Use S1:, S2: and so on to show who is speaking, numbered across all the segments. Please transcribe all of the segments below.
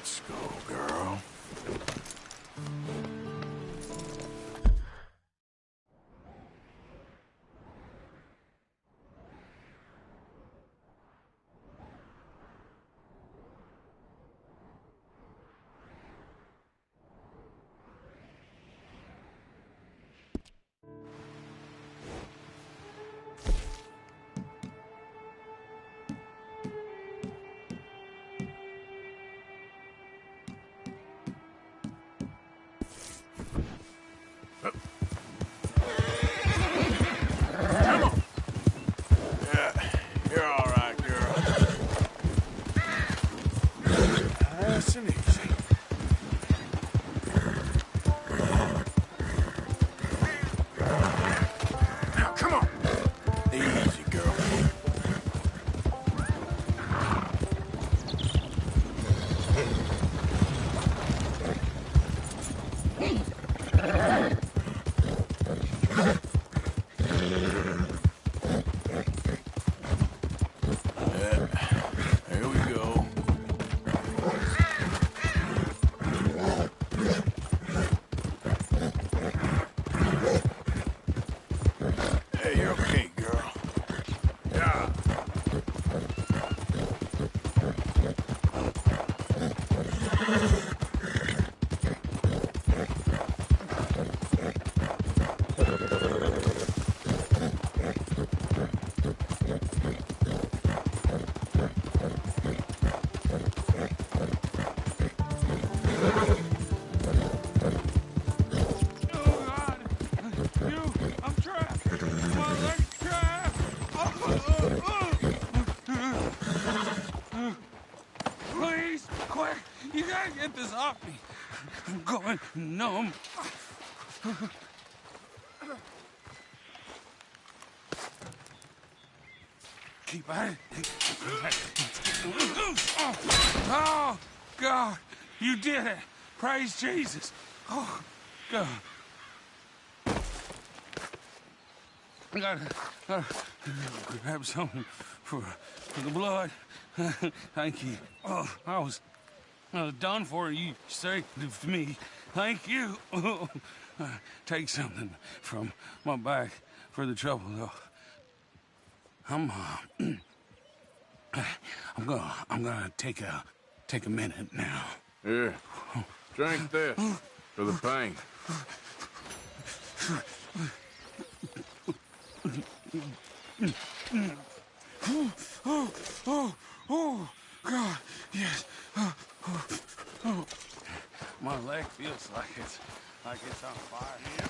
S1: Let's go, girl.
S2: Please, quick! You gotta get this off me. I'm going numb. Keep at it. Oh, God, you did it. Praise Jesus. Oh, God. I gotta grab something for the blood. Thank you. Oh, I was done for. You saved me. Thank you. Take something from my bag for the trouble, though. I'm gonna take a minute now.
S1: Here, drink this for the pain.
S2: Oh, God, yes. My leg feels like it's on fire here.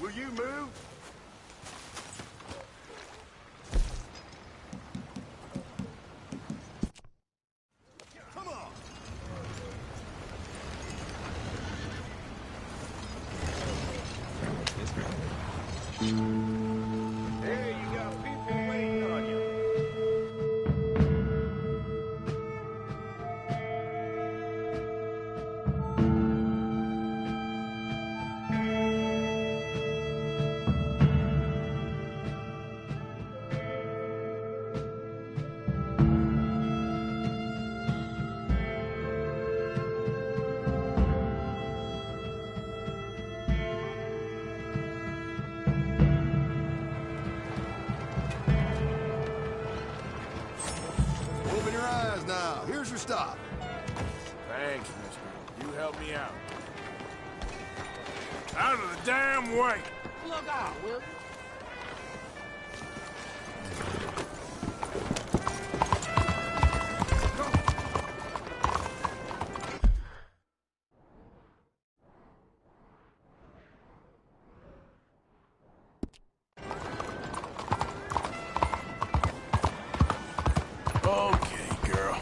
S1: Will you move? Come on. Hey, you got people waiting on you. Open your eyes now. Here's your stop. Thanks, mister. You helped me out. Out of the damn way!
S3: Look out, will you?
S1: Okay, girl.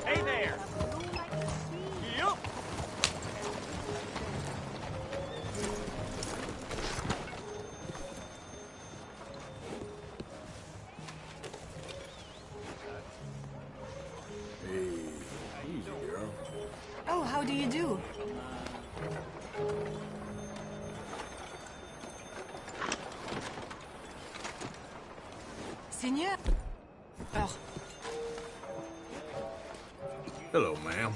S3: Hey there! Yup!
S1: Hey, easy, girl.
S4: Oh, how do you do? Seigneur? Oh,
S1: Hello, ma'am.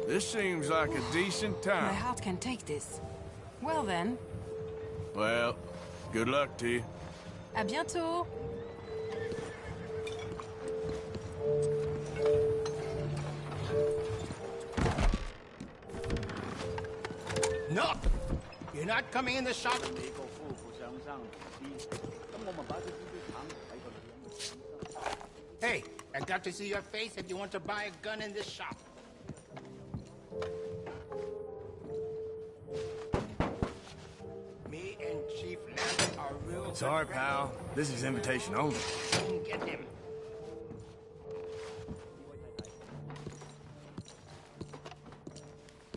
S1: This seems like a decent
S4: my
S1: time.
S4: heart can take this. Well then,
S1: Well, good luck to you.
S4: à bientôt!
S3: No! You're not coming in the shop. Hey, I got to see your face if you want to buy a gun in this shop. Me and Chief Lambert are real.
S5: Sorry, pal. This is invitation only.
S3: Get him.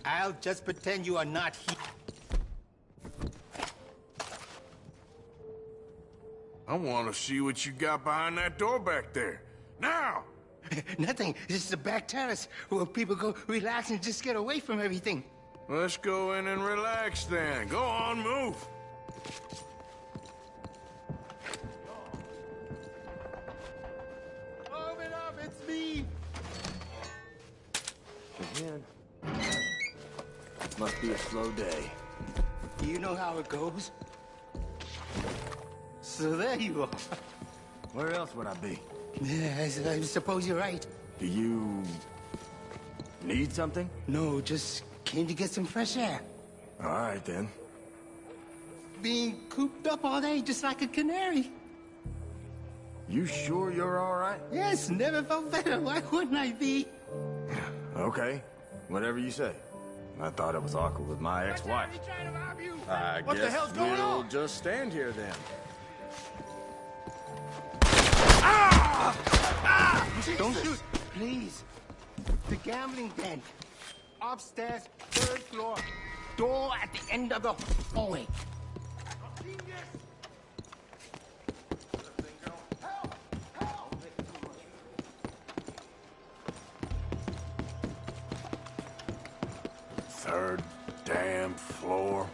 S3: I'll just pretend you are not here.
S1: I want to see what you got behind that door back there. Now!
S3: Nothing. This is the back terrace where people go relax and just get away from everything.
S1: Let's go in and relax then. Go on, move.
S3: Open up, it's me.
S5: Again. Must be a slow day.
S3: You know how it goes. So there you are.
S5: Where else would I be?
S3: Yeah, I suppose you're right.
S5: Do you need something?
S3: No, just came to get some fresh air.
S5: All right, then.
S3: Being cooped up all day just like a canary.
S5: You sure you're all right?
S3: Yes, never felt better. Why wouldn't I be?
S5: Okay. Whatever you say. I thought it was awkward with my ex-wife. I
S3: What the
S5: guess
S3: hell's going
S5: we'll
S3: on?
S5: just stand here then.
S3: Don't shoot, please. The gambling den. Upstairs, third floor. Door at the end of the hallway.
S1: Third damn floor.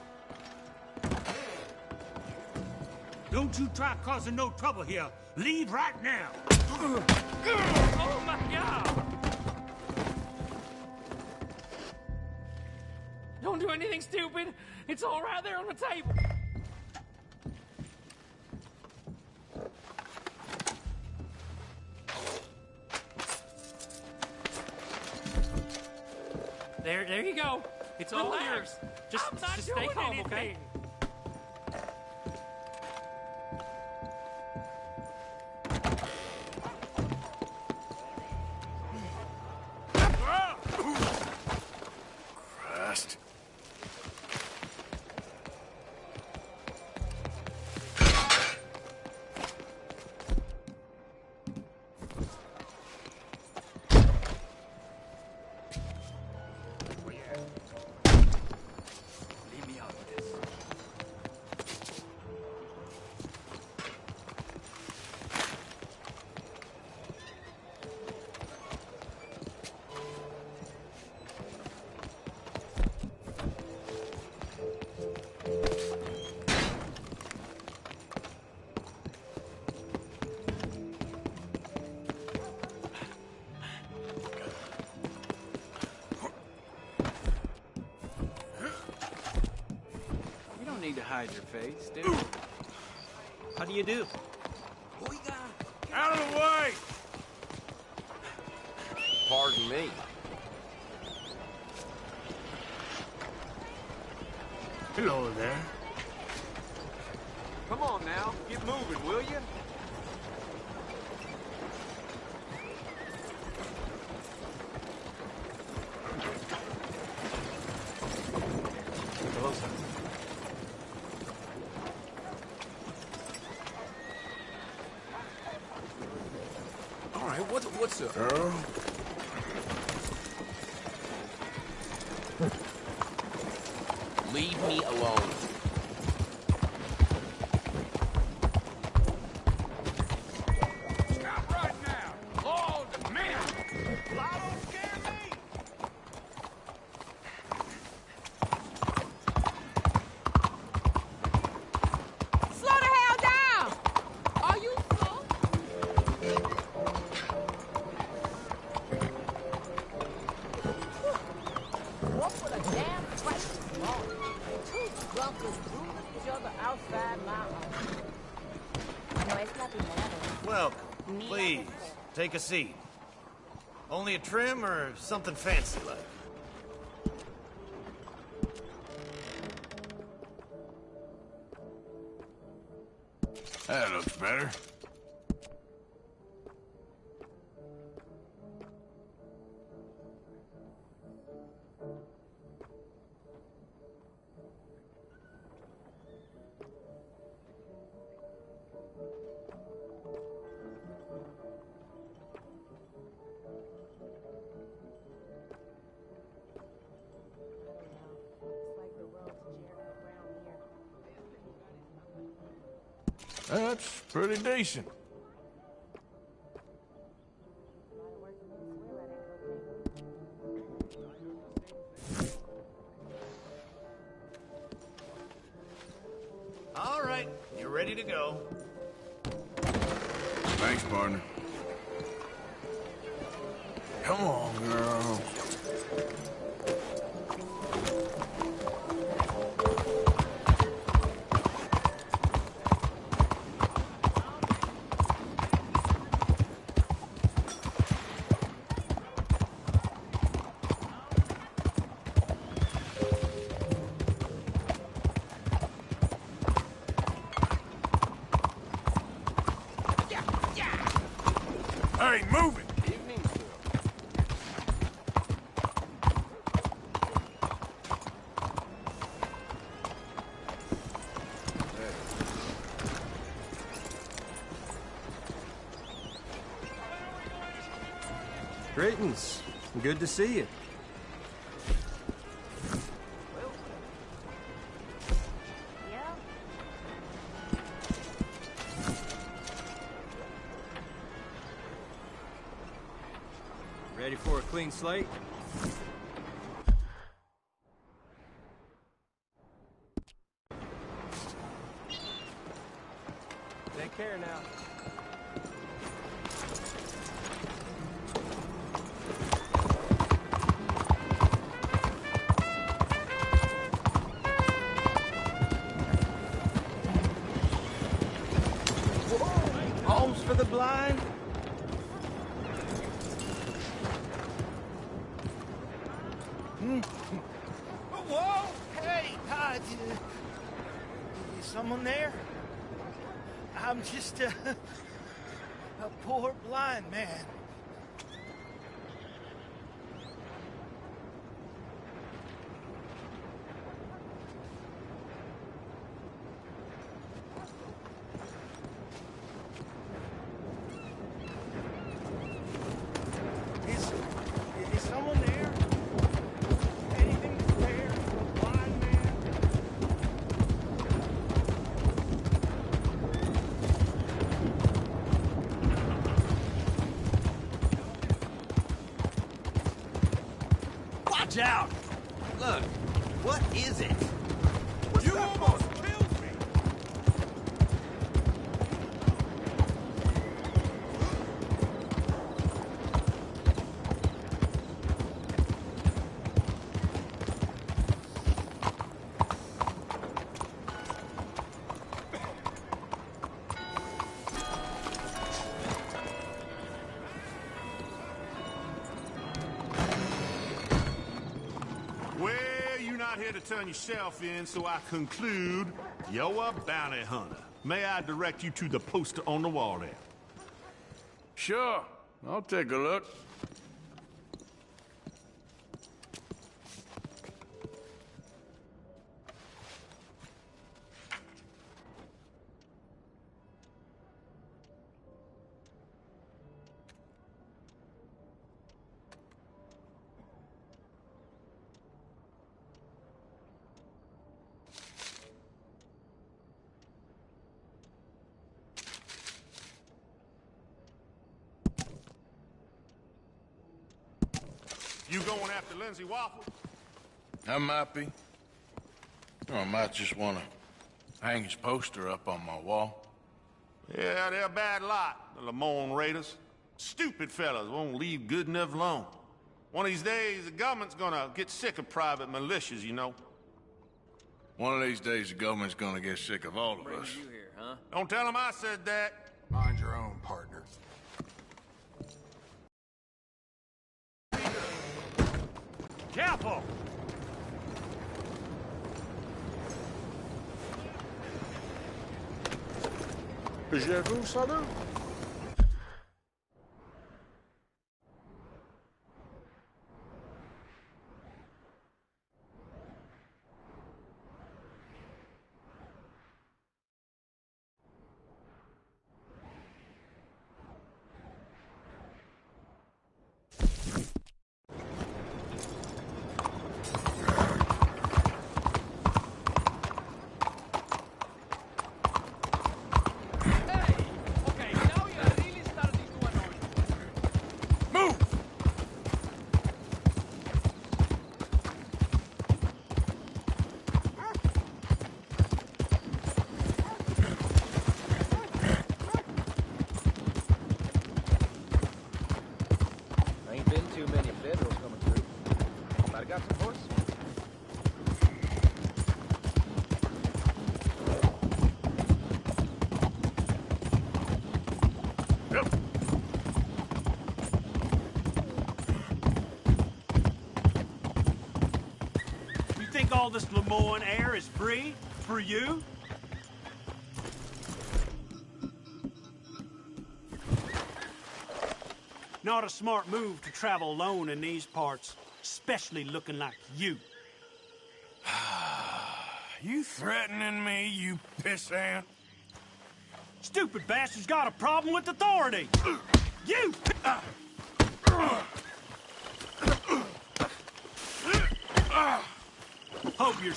S6: Don't you try causing no trouble here. Leave right now.
S2: Oh my God! Don't do anything stupid. It's all right there on the table. There you go. It's all yours. Just stay calm, okay?
S1: Christ.
S5: Leave me out of this.
S7: don't need to hide your face, do you? How do you do?
S1: Out of the way!
S5: Pardon me.
S3: Hello there.
S5: Come on now, get moving, will you?
S7: Hello, sir.
S1: All right, what's up? Girl?
S8: Leave me alone.
S1: Stop right now! Law demands! Law don't scare me!
S9: Slow the hell down! Are you slow? What for the damn Christ is wrong? Two drunkers ruling each other outside my home. No, it's not the matter.
S7: Welcome. Please, take a seat. Only a trim or something fancy like?
S1: That looks better. That's pretty decent.
S7: All right, you're ready to go.
S1: Thanks, partner. Come on, girl. Hey, move it!
S8: Evening, sir.
S10: Greetings. Good to see you. Ready for a clean slate? Take care now.
S7: Homes for the blind? Whoa! Hey, is someone there? I'm just a poor blind man. Is someone there? Anything there for a blind man?
S8: Watch out! Look, what is it?
S1: You almost killed me!
S6: here to turn yourself in, so I conclude you're a bounty hunter. May I direct you to the poster on the wall there?
S1: Sure, I'll take a look.
S6: You going after Lindsay Waffle?
S1: I might be. Or I might just want to hang his poster up on my wall.
S6: Yeah, they're a bad lot, the Lamorne Raiders. Stupid fellas won't leave good enough alone. One of these days, the government's gonna get sick of private militias, you know.
S1: One of these days, the government's gonna get sick of all of us.
S10: You here, huh?
S6: Don't tell them I said that.
S5: Mind your own, partner.
S6: Careful!
S7: Je vous salue.
S6: All this Lemoyne air is free for you? Not a smart move to travel alone in these parts, especially looking like you.
S1: You threatening me, you pissant?
S6: Stupid bastard's got a problem with authority. You! Hope you're...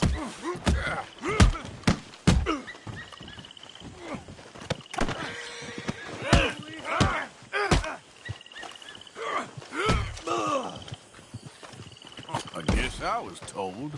S1: I guess I was told.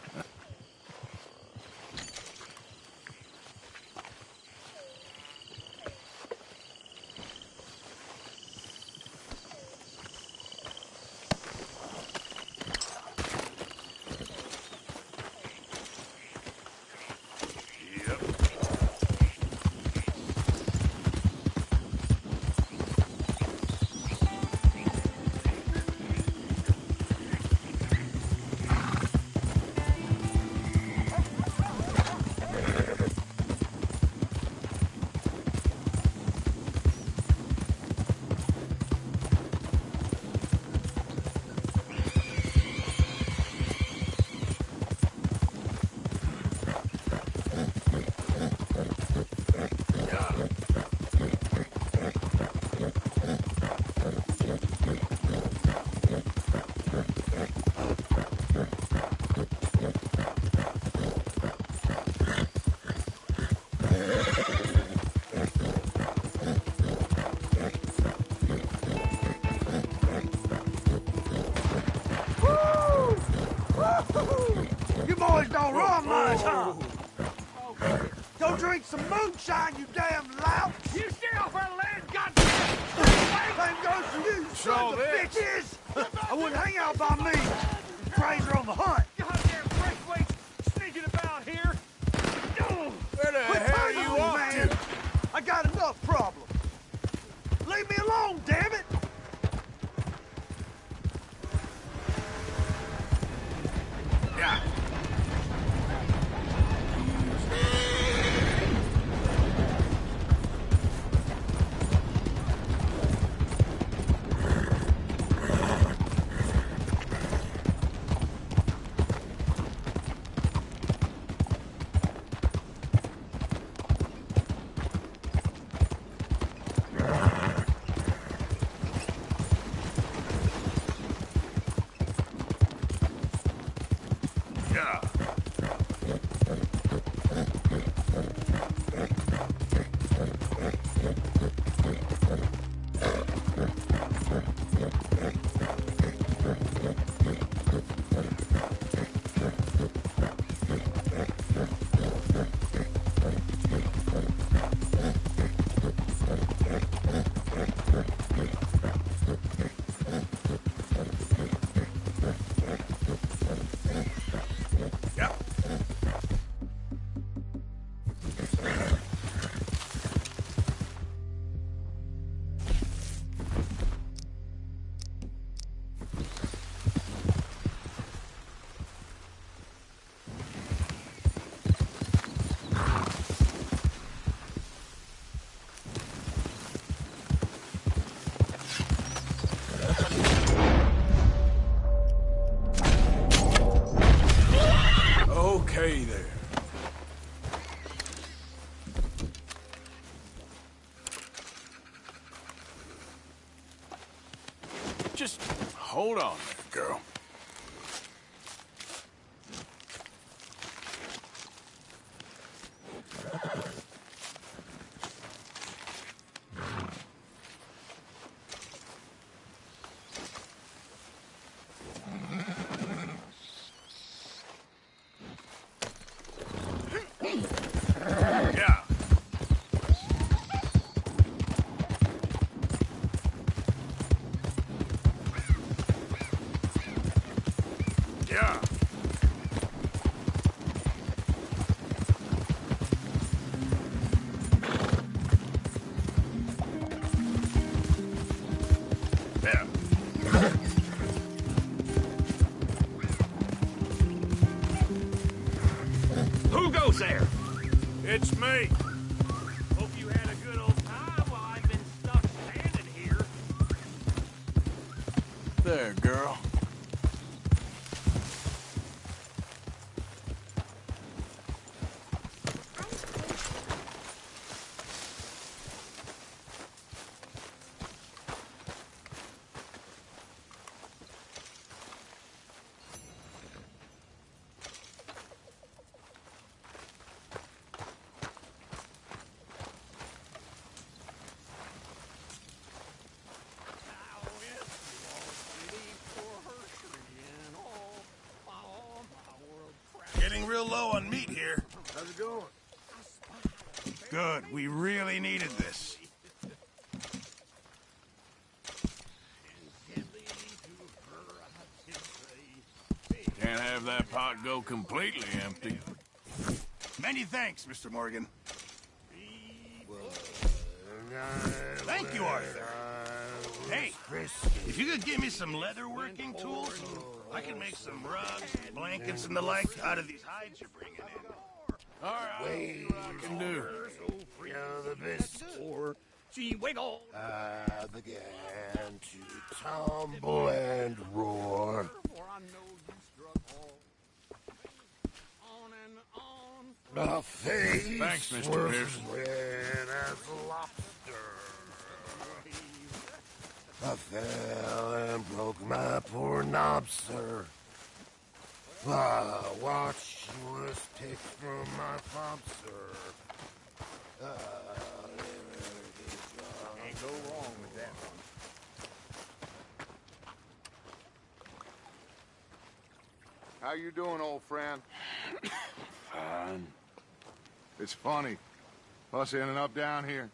S7: You boys don't run much, huh? Go drink some moonshine, you damn lout! You stay off our land, goddamn! Same goes for you, sons of bitches! I wouldn't hang out by me. The trains are on the hunt. Goddamn breakaways sneaking about here.
S1: Where the hell are you off to?
S7: I got enough problems. Leave me alone, damn it!
S1: Yeah. Just hold on there, girl. Yeah. Yeah. Yeah.
S6: Who goes there?
S1: It's me.
S6: Hope you had a good old time while I've been stuck standing here.
S1: There, girl.
S11: Getting real low on meat here.
S7: How's it going?
S11: Good. We really needed this.
S1: Can't have that pot go completely empty.
S11: Many thanks, Mr. Morgan. Thank you, Arthur. Hey, if you could give me some leather working tools, I can make some rugs, blankets, and the like out of these hides you're bringing in.
S1: All right, see what I can do.
S7: You're the best for
S6: Gee, wiggle.
S7: began to tumble and roar.
S6: For I know you struck all on and on.
S7: The face
S1: Thanks, Mr.
S7: was
S1: Pearson.
S7: red as a lobster. I fell and broke my poor knob, sir. I watched you was picked from my fob, sir.
S6: Can't go wrong with that one.
S12: How you doing, old friend?
S1: Fine.
S12: It's funny, us ending up down here.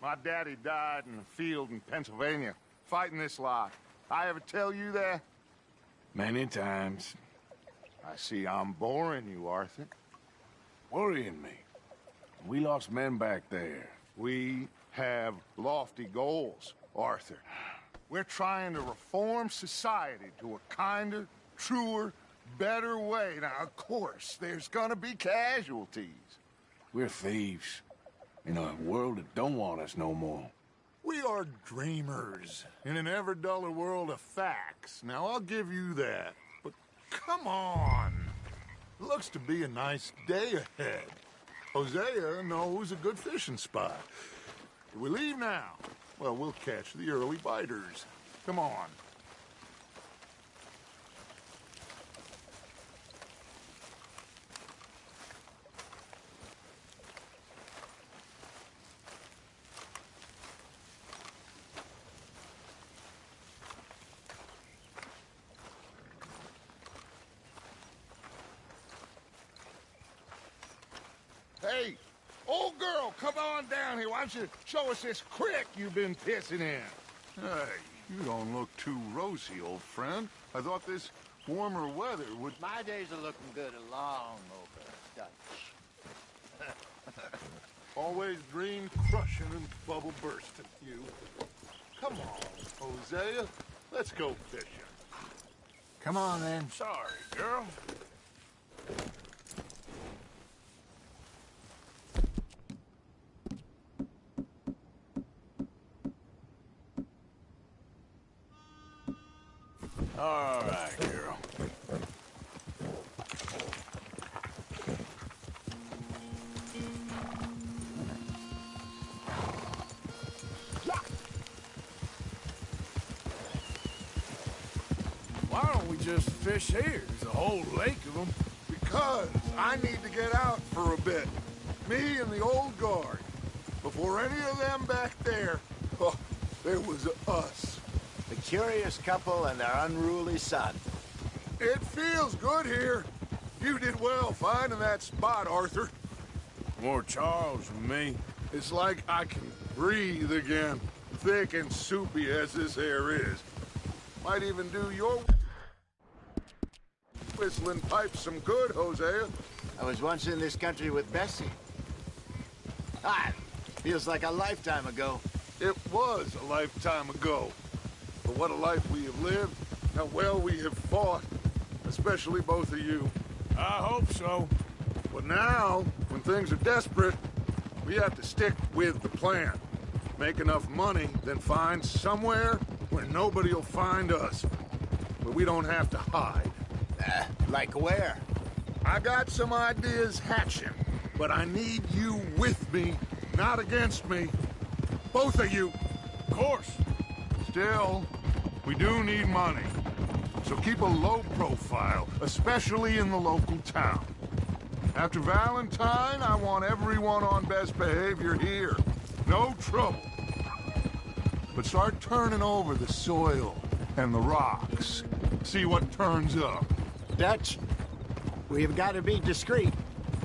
S12: My daddy died in a field in Pennsylvania, fighting this lot. I ever tell you that?
S1: Many times.
S12: I see I'm boring you, Arthur.
S1: Worrying me. We lost men back there.
S12: We have lofty goals, Arthur. We're trying to reform society to a kinder, truer, better way. Now, of course, there's gonna be casualties.
S1: We're thieves. In a world that don't want us no more.
S12: We are dreamers in an ever duller world of facts. Now, I'll give you that. But come on. Looks to be a nice day ahead. Hosea knows a good fishing spot. Do we leave now? Well, we'll catch the early biters. Come on. Hey, old girl, come on down here. Why don't you show us this creek you've been pissing in? Hey, you don't look too rosy, old friend. I thought this warmer weather would...
S3: My days are looking good along over Dutch.
S12: Always dream crushing and bubble bursting, you. Come on, Hosea. Let's go fishing.
S3: Come on, then.
S1: Sorry, girl. All right, girl. just fish here? There's a whole lake of them.
S12: Because I need to get out for a bit. Me and the old guard. Before any of them back there, oh, there was us.
S8: The curious couple and their unruly son.
S12: It feels good here. You did well finding that spot, Arthur.
S1: More Charles than me.
S12: It's like I can breathe again. Thick and soupy as this air is. Might even do your whistling pipes some good, Hosea.
S8: I was once in this country with Bessie. Feels like a lifetime ago.
S12: It was a lifetime ago. But what a life we have lived, how well we have fought. Especially both of you.
S1: I hope so.
S12: But now, when things are desperate, we have to stick with the plan. Make enough money, then find somewhere where nobody will find us. Where we don't have to hide.
S8: Like where?
S12: I got some ideas hatching, but I need you with me, not against me. Both of you.
S1: Of course.
S12: Still, we do need money. So keep a low profile, especially in the local town. After Valentine, I want everyone on best behavior here. No trouble. But start turning over the soil and the rocks. See what turns up.
S8: Dutch, we've got to be discreet.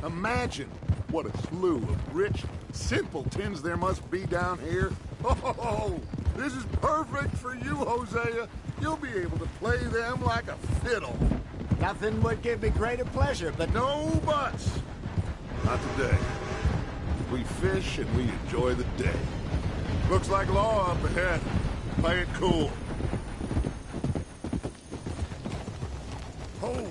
S12: Imagine what a slew of rich simpletons there must be down here. Oh, this is perfect for you, Hosea. You'll be able to play them like a fiddle.
S8: Nothing would give me greater pleasure, but...
S12: No buts. Not today. We fish and we enjoy the day. Looks like law up ahead. Play it cool.
S8: Oh.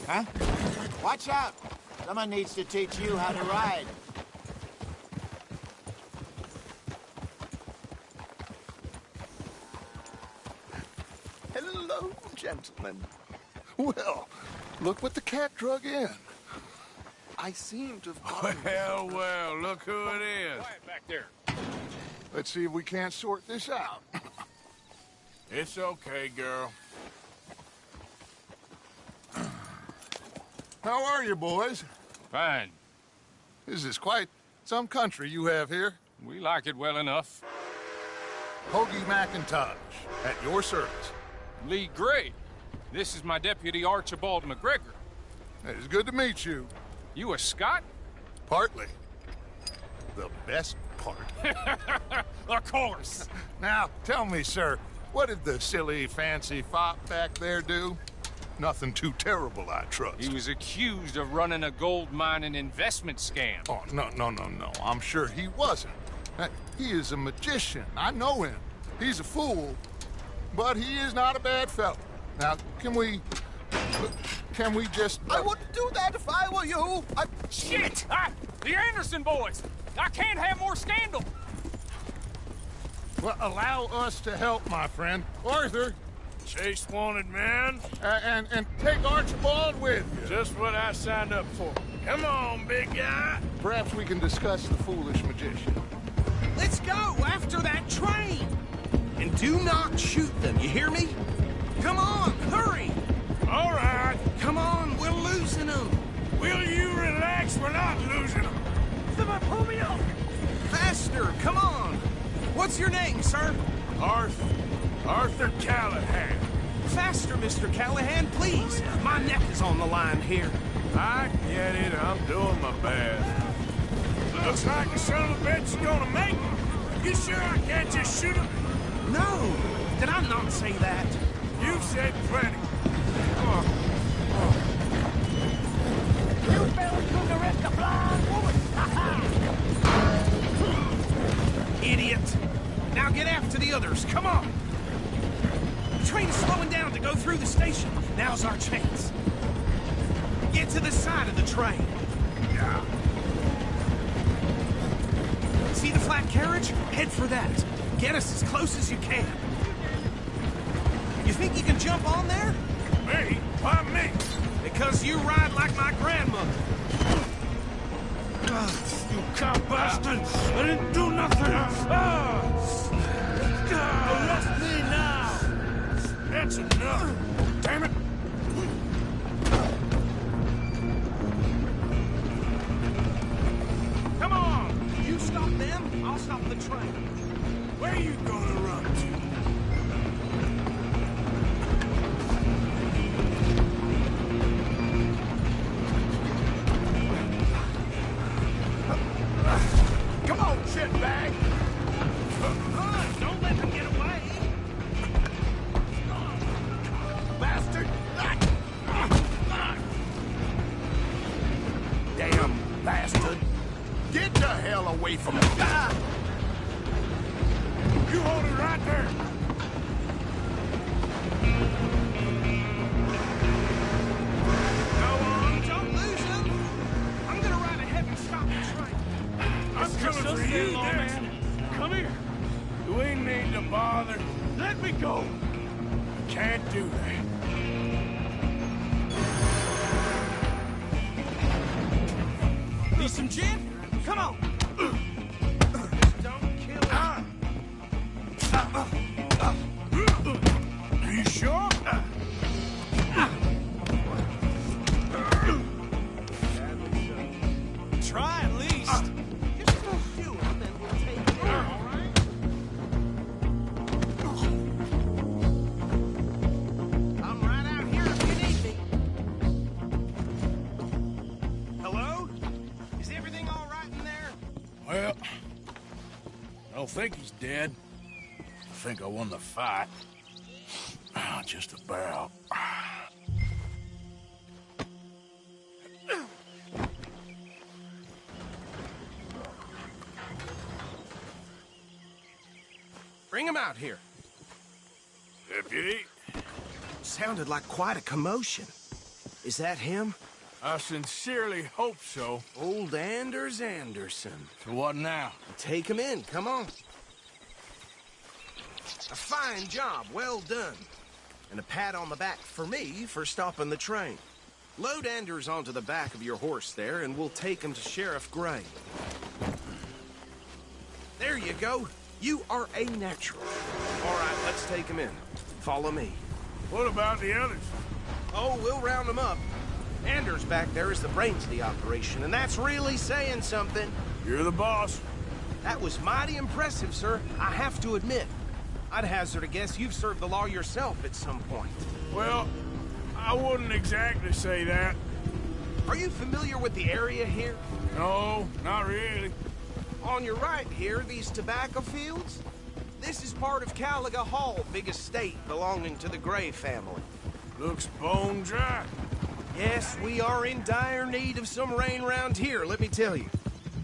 S8: Huh? Watch out! Someone needs to teach you how to ride.
S12: Hello, gentlemen. Well, look what the cat drug in. I seem to have gotten...
S1: Well, look who it is.
S11: Quiet back there.
S12: Let's see if we can't sort this out.
S1: It's okay, girl.
S12: How are you, boys?
S2: Fine.
S12: This is quite some country you have here.
S2: We like it well enough.
S12: Hoagie McIntosh, at your service.
S2: Lee Gray. This is my deputy Archibald McGregor.
S12: It's good to meet you.
S2: You a Scot?
S12: Partly. The best part.
S2: Of course.
S12: Now, tell me, sir, what did the silly, fancy fop back there do? Nothing too terrible, I trust.
S2: He was accused of running a gold mining investment scam.
S12: Oh, no. I'm sure he wasn't. He is a magician. I know him. He's a fool, but he is not a bad fellow. Now, can we just...
S7: I wouldn't do that if I were you.
S2: Shit! The Anderson boys! I can't have more scandal!
S12: Well, allow us to help, my friend. Arthur!
S1: Chase wanted man.
S12: And take Archibald with you.
S1: Just what I signed up for. Come on, big guy.
S12: Perhaps we can discuss the foolish magician.
S7: Let's go after that train. And do not shoot them, you hear me? Come on, hurry.
S1: All right.
S7: Come on, we're losing them.
S1: Will you relax? We're not losing them.
S7: Someone pull me up. Faster, come on. What's your name, sir?
S1: Arthur Callahan.
S7: Faster, Mr. Callahan, please. My neck is on the line here.
S1: I get it. I'm doing my best. Looks like the son of a bitch is gonna make it. You sure I can't just shoot him?
S7: No. Did I not say that?
S1: You've said plenty.
S9: You fellas took a risk of blind woman.
S7: Idiot. Now get after the others. Come on. The train is slowing down to go through the station. Now's our chance. Get to the side of the train.
S12: Yeah.
S7: See the flat carriage? Head for that. Get us as close as you can. You think you can jump on there?
S1: Me? Why me?
S7: Because you ride like my grandmother.
S1: You cop bastard! I didn't do nothing! Arrest me now! That's enough. Damn it.
S13: Come on! You stop them, I'll stop the train.
S1: Where you gonna run to?
S7: Come on, shitbag!
S13: Run! Don't let them get away!
S7: Bastard! Damn bastard! Get the hell away from me!
S1: You hold it right there.
S13: Go on, don't lose them! I'm gonna ride ahead and stop the train.
S1: I'm coming for you, next.
S2: Come here.
S1: You ain't need to bother.
S2: Let me go.
S1: Can't do that.
S13: Need some gin? Come on! Don't kill him.
S1: Are you sure?
S13: Try at least. Just a few of them and we'll take it in, all right? I'm right out here if you need me. Hello? Is everything all right in there?
S1: Well, I don't think he's dead. I think I won the fight. Just about.
S13: Bring him out here.
S1: Deputy?
S13: Sounded like quite a commotion. Is that him?
S1: I sincerely hope so.
S13: Old Anders Anderson.
S1: So what now?
S13: Take him in, come on. A fine job, well done. And a pat on the back for me for stopping the train. Load Anders onto the back of your horse there, and we'll take him to Sheriff Gray. There you go. You are a natural. All right, let's take him in. Follow me.
S1: What about the others?
S13: Oh, we'll round them up. Anders back there is the brains of the operation, and that's really saying something.
S1: You're the boss.
S13: That was mighty impressive, sir. I have to admit. I'd hazard a guess you've served the law yourself at some point.
S1: Well, I wouldn't exactly say that.
S13: Are you familiar with the area here?
S1: No, not really.
S13: On your right here, these tobacco fields? This is part of Caliga Hall, big estate belonging to the Gray family.
S1: Looks bone dry.
S13: Yes, we are in dire need of some rain round here, let me tell you.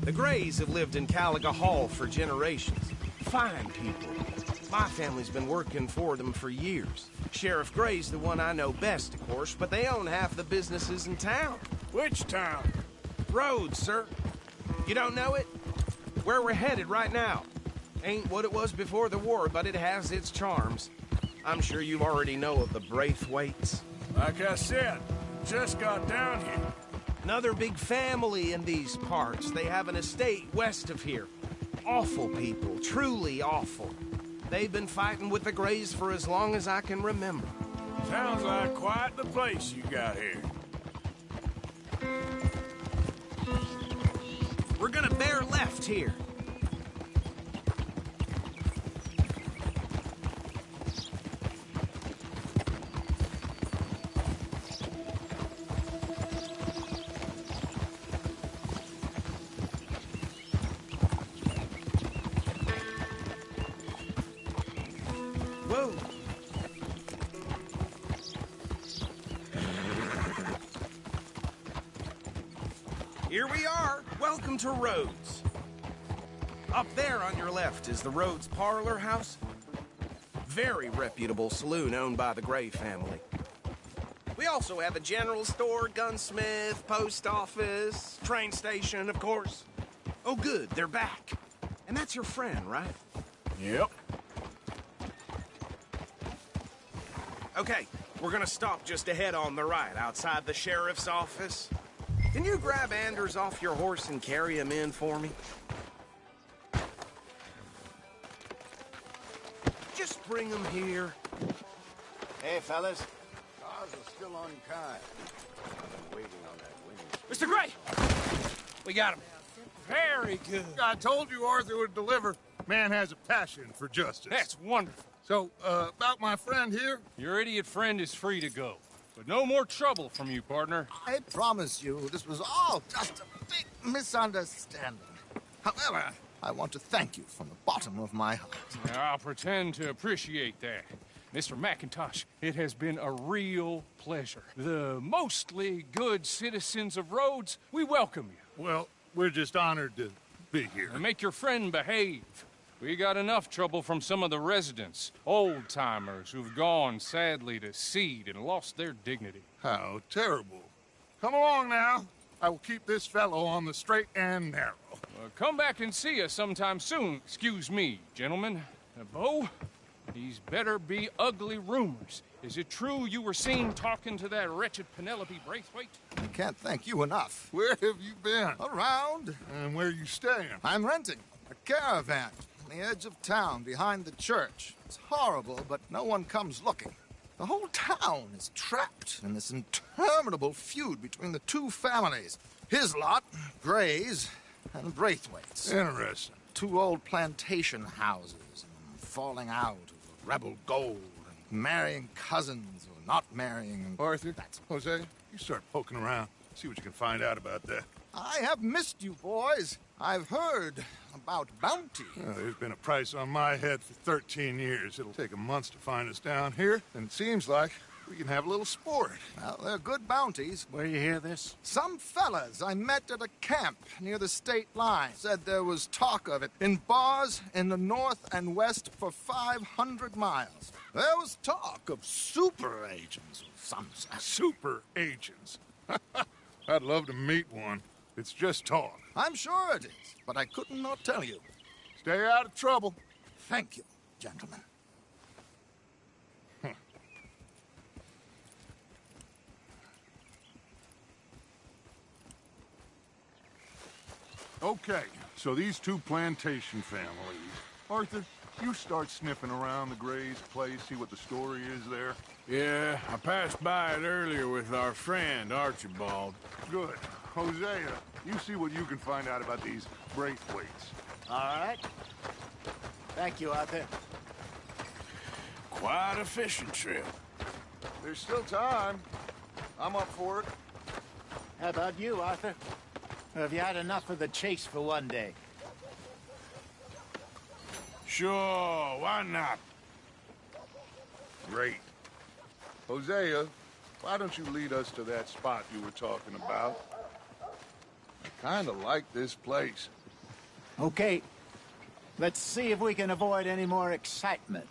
S13: The Grays have lived in Caliga Hall for generations. Fine people. My family's been working for them for years. Sheriff Gray's the one I know best, of course, but they own half the businesses in town.
S1: Which town?
S13: Rhodes, sir. You don't know it? Where we're headed right now. Ain't what it was before the war, but it has its charms. I'm sure you already know of the Braithwaites.
S1: Like I said, just got down here.
S13: Another big family in these parts. They have an estate west of here. Awful people, truly awful. They've been fighting with the Grays for as long as I can remember.
S1: Sounds like quite the place you got here.
S13: We're gonna bear left here. Whoa. Here we are. Welcome to Rhodes. Up there on your left is the Rhodes Parlor House. Very reputable saloon owned by the Gray family. We also have a general store, gunsmith, post office, train station, of course. Oh, good, they're back. And that's your friend, right?
S1: Yep.
S13: Okay, we're gonna stop just ahead on the right, outside the sheriff's office. Can you grab Anders off your horse and carry him in for me? Just bring him here.
S8: Hey, fellas. Cars are still unkind. I've been waiting on that winning.
S2: Mr. Gray! We got him. Very good.
S12: I told you Arthur would deliver. Man has a passion for justice.
S2: That's wonderful.
S12: So, about my friend here?
S2: Your idiot friend is free to go. But no more trouble from you, partner.
S7: I promise you, this was all just a big misunderstanding. However, I want to thank you from the bottom of my heart.
S2: I'll pretend to appreciate that. Mr. McIntosh, it has been a real pleasure. The mostly good citizens of Rhodes, we welcome you.
S12: Well, we're just honored to be here.
S2: And make your friend behave. We got enough trouble from some of the residents, old-timers who've gone, sadly, to seed and lost their dignity.
S12: How terrible. Come along now. I will keep this fellow on the straight and narrow.
S2: Come back and see us sometime soon. Excuse me, gentlemen. Bo, these better be ugly rumors. Is it true you were seen talking to that wretched Penelope Braithwaite?
S7: I can't thank you enough.
S12: Where have you been?
S7: Around.
S12: And where are you staying?
S7: I'm renting a caravan on the edge of town behind the church. It's horrible, but no one comes looking. The whole town is trapped in this interminable feud between the two families. His lot, Gray's, and Braithwaite's.
S12: Interesting.
S7: Two old plantation houses, and falling out over rebel gold, and marrying cousins or not marrying.
S12: Arthur, Jose, you start poking around. See what you can find out about that.
S7: I have missed you, boys. I've heard about bounty.
S12: Well, there's been a price on my head for 13 years. It'll take a month to find us down here, and it seems like we can have a little sport.
S7: Well, they're good bounties.
S1: Where you hear this?
S7: Some fellas I met at a camp near the state line said there was talk of it in bars in the north and west for 500 miles. There was talk of super agents of some sort.
S12: Super agents? I'd love to meet one. It's just talk.
S7: I'm sure it is, but I couldn't not tell you.
S12: Stay out of trouble.
S7: Thank you, gentlemen.
S12: Okay, so these two plantation families. Arthur, you start sniffing around the Gray's place, see what the story is there.
S1: Yeah, I passed by it earlier with our friend, Archibald.
S12: Good. Hosea, you see what you can find out about these Braithwaites.
S8: All right. Thank you, Arthur.
S1: Quite a fishing trip.
S12: There's still time. I'm up for it.
S8: How about you, Arthur? Or have you had enough of the chase for one day?
S1: Sure, why not?
S12: Great. Hosea, why don't you lead us to that spot you were talking about? I kind of like this place.
S8: Okay. Let's see if we can avoid any more excitement.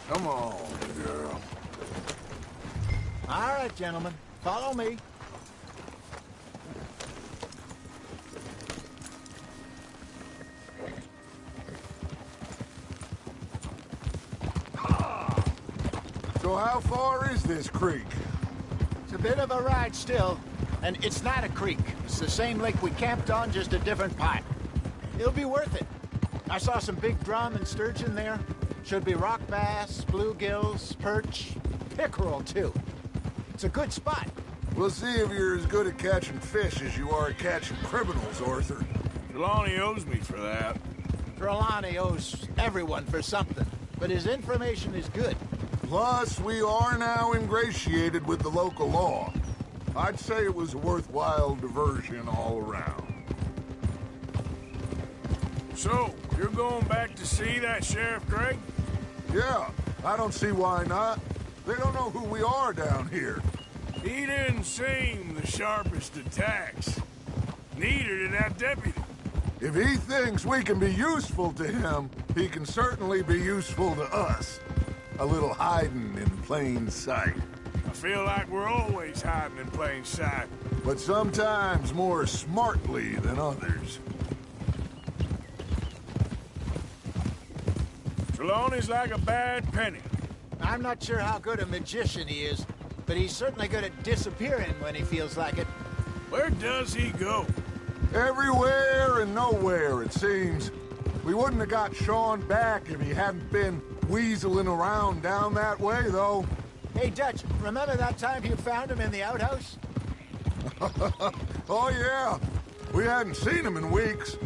S12: Come on, girl.
S8: All right, gentlemen. Follow me.
S12: So how far is this creek?
S8: It's a bit of a ride still, and it's not a creek. It's the same lake we camped on, just a different part. It'll be worth it. I saw some big drum and sturgeon there. Should be rock bass, bluegills, perch, pickerel, too. It's a good spot.
S12: We'll see if you're as good at catching fish as you are at catching criminals, Arthur.
S1: Trelawney owes me for that.
S8: Trelawney owes everyone for something, but his information is good.
S12: Plus, we are now ingratiated with the local law. I'd say it was a worthwhile diversion all around.
S1: So, you're going back to see that Sheriff Gray?
S12: Yeah, I don't see why not. They don't know who we are down here.
S1: He didn't seem the sharpest attacks. Neither did that deputy.
S12: If he thinks we can be useful to him, he can certainly be useful to us. A little hiding in plain sight.
S1: I feel like we're always hiding in plain sight.
S12: But sometimes more smartly than others.
S1: Trelawney's like a bad penny.
S8: I'm not sure how good a magician he is, but he's certainly good at disappearing when he feels like it.
S1: Where does he go?
S12: Everywhere and nowhere, it seems. We wouldn't have got Sean back if he hadn't been weaseling around down that way, though.
S8: Hey, Dutch, remember that time you found him in the outhouse?
S12: Oh, yeah. We hadn't seen him in weeks.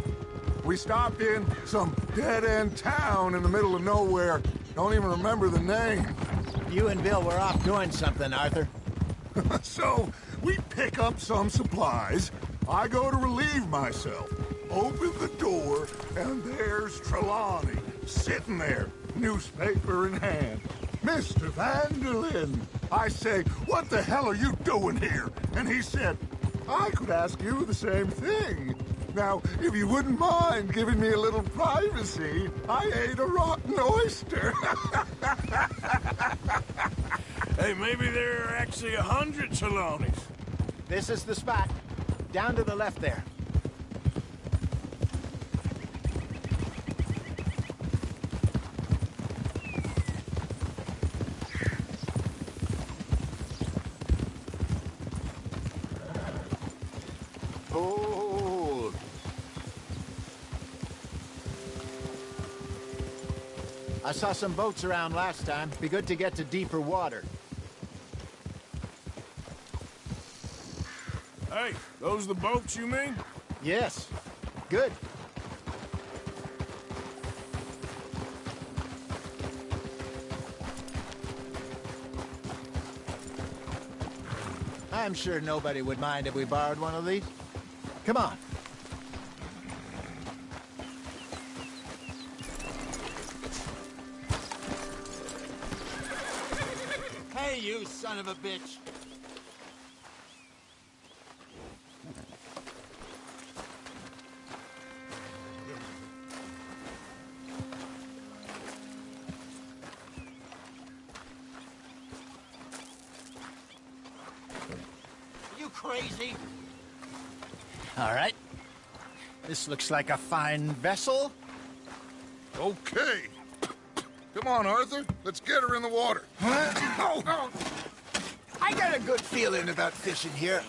S12: We stopped in some dead-end town in the middle of nowhere. Don't even remember the name.
S8: You and Bill were off doing something, Arthur.
S12: So, we pick up some supplies. I go to relieve myself. Open the door, and there's Trelawney, sitting there, newspaper in hand. Mr. Van der Linde. I say, what the hell are you doing here? And he said, I could ask you the same thing. Now, if you wouldn't mind giving me a little privacy, I ate a rotten oyster.
S1: Hey, maybe there are actually 100 Trelawneys.
S8: This is the spot. Down to the left there. Oh. I saw some boats around last time. Be good to get to deeper water.
S1: Hey, those the boats you mean?
S8: Yes. Good. I'm sure nobody would mind if we borrowed one of these. Come on. Hey, you son of a bitch! Crazy. All right. This looks like a fine vessel.
S12: Okay. Come on, Arthur. Let's get her in the water.
S8: Oh. I got a good feeling about fishing here.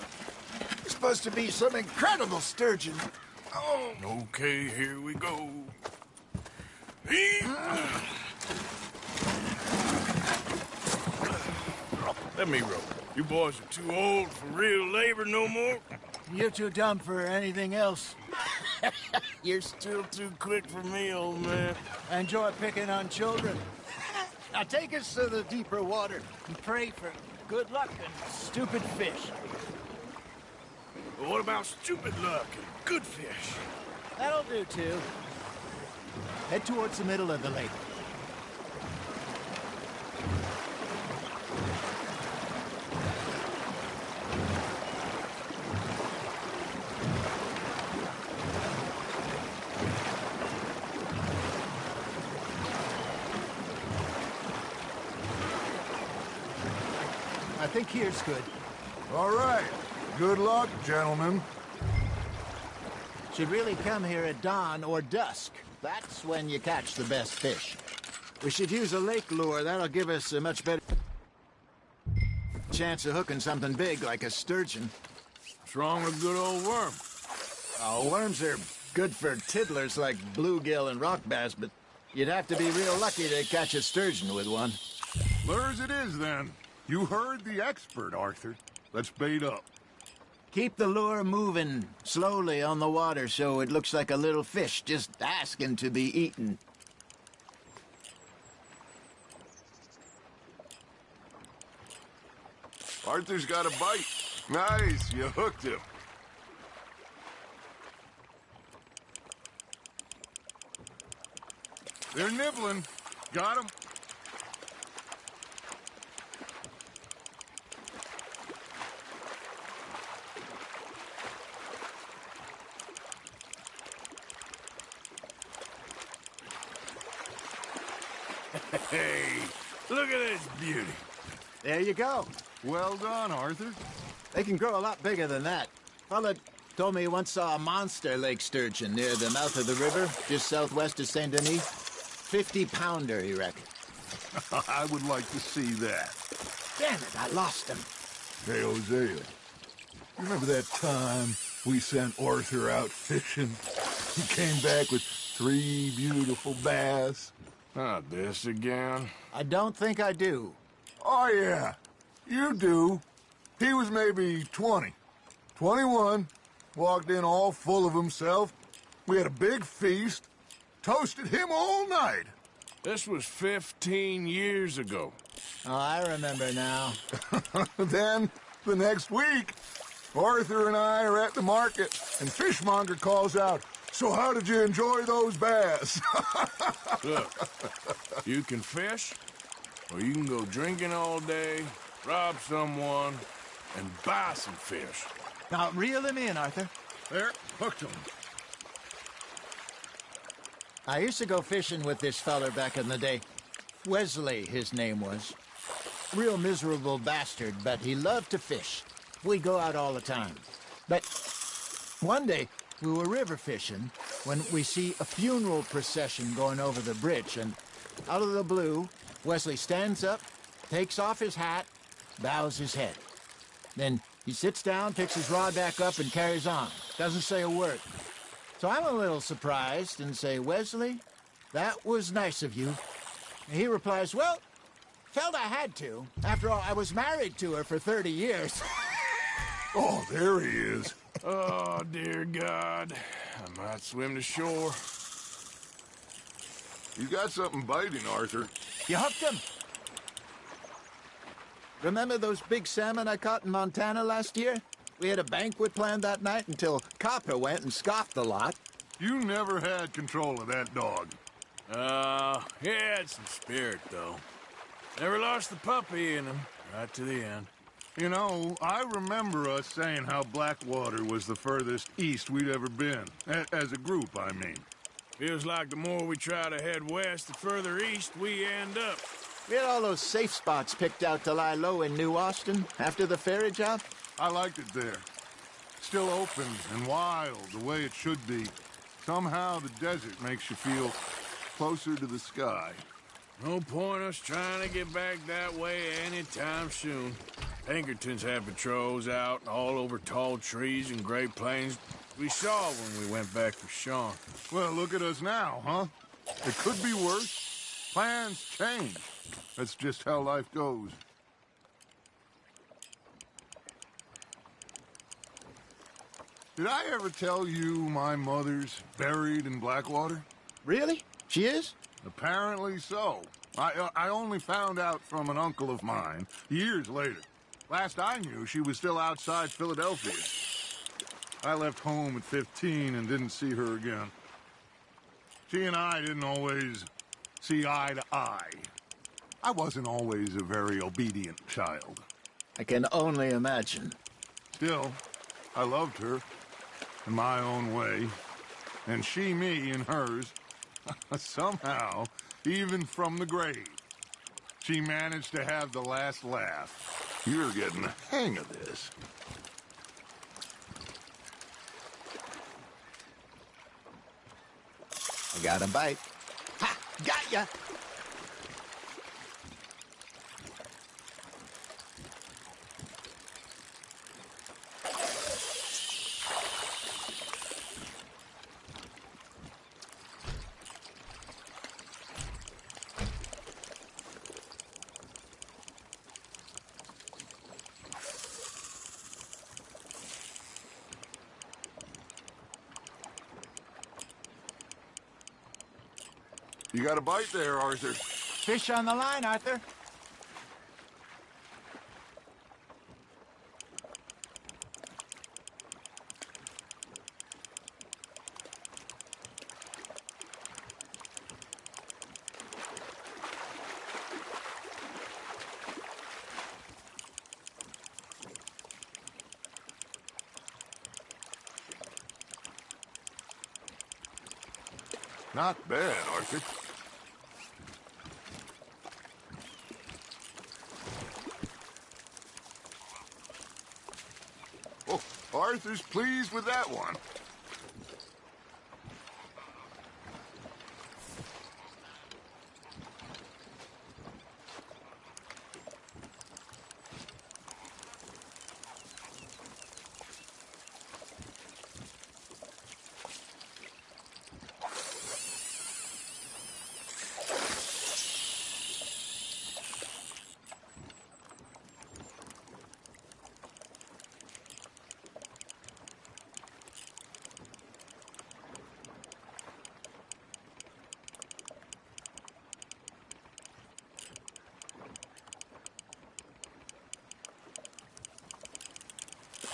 S8: It's supposed to be some incredible sturgeon.
S1: Oh. Okay, here we go. Let me row. You boys are too old for real labor no more.
S8: You're too dumb for anything else.
S1: You're still too quick for me, old man.
S8: I enjoy picking on children. Now take us to the deeper water and pray for good luck and stupid fish.
S1: But what about stupid luck and good fish?
S8: That'll do, too. Head towards the middle of the lake. I think here's good.
S12: All right. Good luck, gentlemen.
S8: Should really come here at dawn or dusk. That's when you catch the best fish. We should use a lake lure. That'll give us a much better chance of hooking something big like a sturgeon.
S1: What's wrong with a good old worm?
S8: Oh, worms are good for tiddlers like bluegill and rock bass, but you'd have to be real lucky to catch a sturgeon with one.
S12: Lures it is, then. You heard the expert, Arthur. Let's bait up.
S8: Keep the lure moving slowly on the water so it looks like a little fish just asking to be eaten.
S12: Arthur's got a bite. Nice, you hooked him. They're nibbling. Got him.
S1: Hey, look at this beauty.
S8: There you go.
S12: Well done, Arthur.
S8: They can grow a lot bigger than that. Fella told me he once saw a monster lake sturgeon near the mouth of the river, just southwest of Saint Denis. 50-pounder, you reckon?
S12: I would like to see that.
S8: Damn it, I lost him.
S12: Hey, Hosea. Remember that time we sent Arthur out fishing? He came back with 3 beautiful bass.
S1: Not this again.
S8: I don't think I do.
S12: Oh, yeah. You do. He was maybe 20. 21. Walked in all full of himself. We had a big feast. Toasted him all night.
S1: This was 15 years ago.
S8: Oh, I remember now.
S12: Then, the next week, Arthur and I are at the market, and Fishmonger calls out, "So how did you enjoy those bass?"
S1: Look, you can fish, or you can go drinking all day, rob someone, and buy some fish.
S8: Now, reel him in, Arthur.
S12: There, hooked him.
S8: I used to go fishing with this feller back in the day. Wesley, his name was. Real miserable bastard, but he loved to fish. We'd go out all the time. But one day, we were river fishing when we see a funeral procession going over the bridge, and out of the blue, Wesley stands up, takes off his hat, bows his head. Then he sits down, picks his rod back up, and carries on. Doesn't say a word. So I'm a little surprised and say, "Wesley, that was nice of you." And he replies, "Well, felt I had to. After all, I was married to her for 30 years.
S12: Oh, there he is.
S1: Oh, dear God. I might swim to shore.
S12: You got something biting, Arthur.
S8: You hooked him. Remember those big salmon I caught in Montana last year? We had a banquet planned that night until Copper went and scoffed the lot.
S12: You never had control of that dog.
S1: He had some spirit, though. Never lost the puppy in him, right to the end.
S12: You know, I remember us saying how Blackwater was the furthest east we'd ever been. As a group, I mean.
S1: Feels like the more we try to head west, the further east we end up.
S8: We had all those safe spots picked out to lie low in New Austin after the ferry job.
S12: I liked it there. Still open and wild, the way it should be. Somehow the desert makes you feel closer to the sky.
S1: No point us trying to get back that way anytime soon. Pinkertons had patrols out all over tall trees and Great Plains. We saw when we went back for Sean.
S12: Well, look at us now, huh? It could be worse. Plans change. That's just how life goes. Did I ever tell you my mother's buried in Blackwater?
S8: Really? She is?
S12: Apparently so. I only found out from an uncle of mine years later. Last I knew, she was still outside Philadelphia. I left home at 15 and didn't see her again. She and I didn't always see eye to eye. I wasn't always a very obedient child.
S8: I can only imagine.
S12: Still, I loved her in my own way, and she me in hers. Somehow, even from the grave, she managed to have the last laugh. You're getting the hang of this.
S8: I got a bite. Ha! Got ya!
S12: You got a bite there, Arthur.
S8: Fish on the line, Arthur.
S12: Not bad, Arthur. Oh, Arthur's pleased with that one.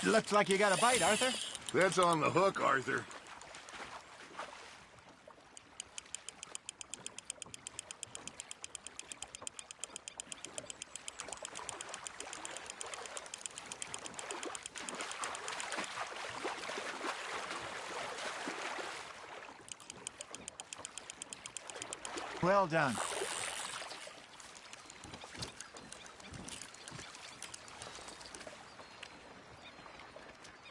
S8: Looks like you got a bite, Arthur.
S12: That's on the hook, Arthur.
S8: Well done.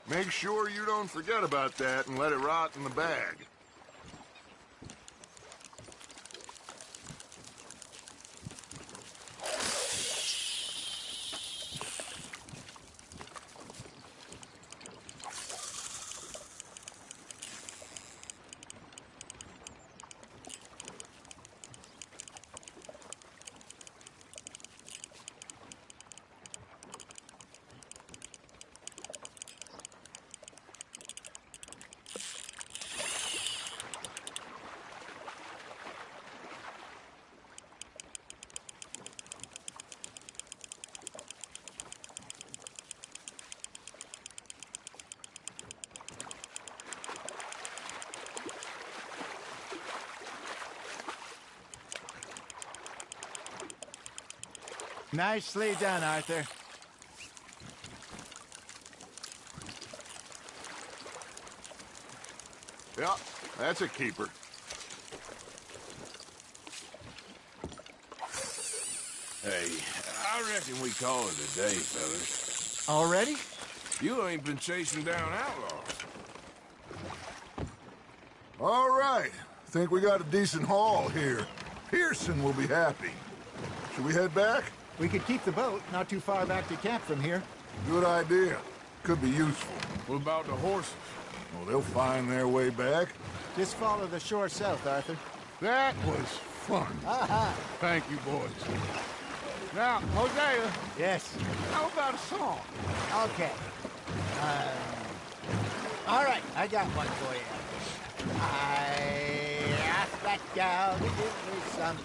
S12: Make sure you don't forget about that and let it rot in the bag.
S8: Nicely done, Arthur.
S12: Yeah, that's a keeper.
S1: Hey, I reckon we call it a day, fellas.
S8: Already?
S1: You ain't been chasing down outlaws.
S12: All right. Think we got a decent haul here. Pearson will be happy. Should we head back?
S8: We could keep the boat not too far back to camp from here.
S12: Good idea. Could be useful.
S1: What about the horses?
S12: Well, they'll find their way back.
S8: Just follow the shore south, Arthur.
S12: That was fun.
S8: Aha!
S12: Thank you, boys. Now, Hosea.
S8: Yes.
S12: How about a song?
S8: Okay. All right, I got one for you. I asked that gal to give me some.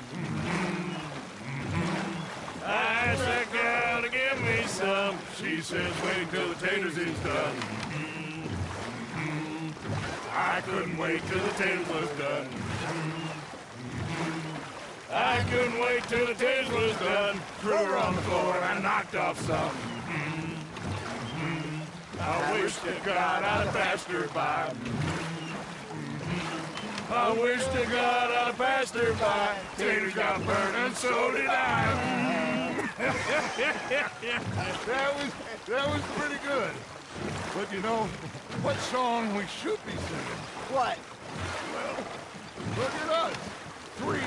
S1: I asked that gal to give me some. She says, wait till the taters is done. I couldn't wait till the taters was done. I couldn't wait till the taters was done. Threw her on the floor and knocked off some. I wish to God I'd have passed her by. I wish to God I'd have passed her by. Taters got burned and so did I.
S12: That was pretty good. But you know, what song we should be singing?
S8: What?
S12: Well, look at us. 3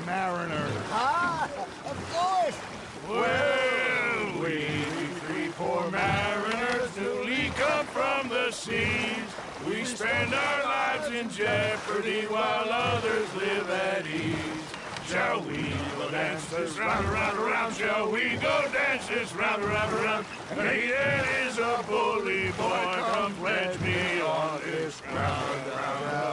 S12: mariners.
S8: Ah, of course.
S1: Well, we 3 poor mariners newly come from the seas. We spend our lives in jeopardy while others live at ease. Shall we go dance this round, around, around? Shall we go dance this round, around, around? Hayden is a bully boy. Come pledge me on this ground, round.